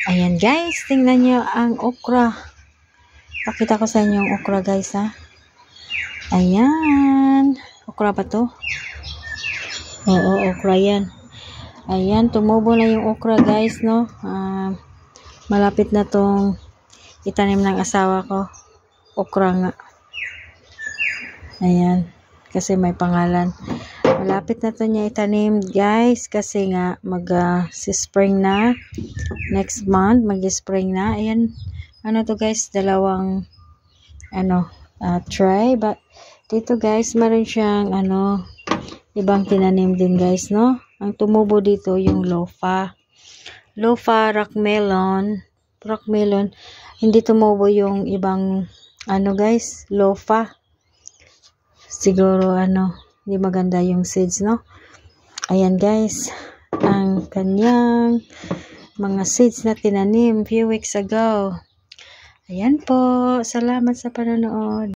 Ayan guys, tingnan nyo ang okra. Pakita ko sa inyo yung okra guys ha. Ayan. Okra ba to? Oo, okra yan. Ayan, tumubo na yung okra guys, no? Malapit na tong itanim ng asawa ko. Okra nga. Ayan. Kasi may pangalan. Malapit na to niya itanim guys. Kasi nga mag-spring na. Next month, mag-spring na. Ayan. Ano to guys? Dalawang tray. But dito guys, meron siyang ibang tinanim din guys, no? Ang tumubo dito yung lofa. Lofa, rock melon. Rock melon. Hindi tumubo yung ibang guys, lofa. Siguro hindi maganda yung seeds, no? Ayan guys, ang kanyang mga seeds na tinanim few weeks ago. Ayan po, salamat sa panonood.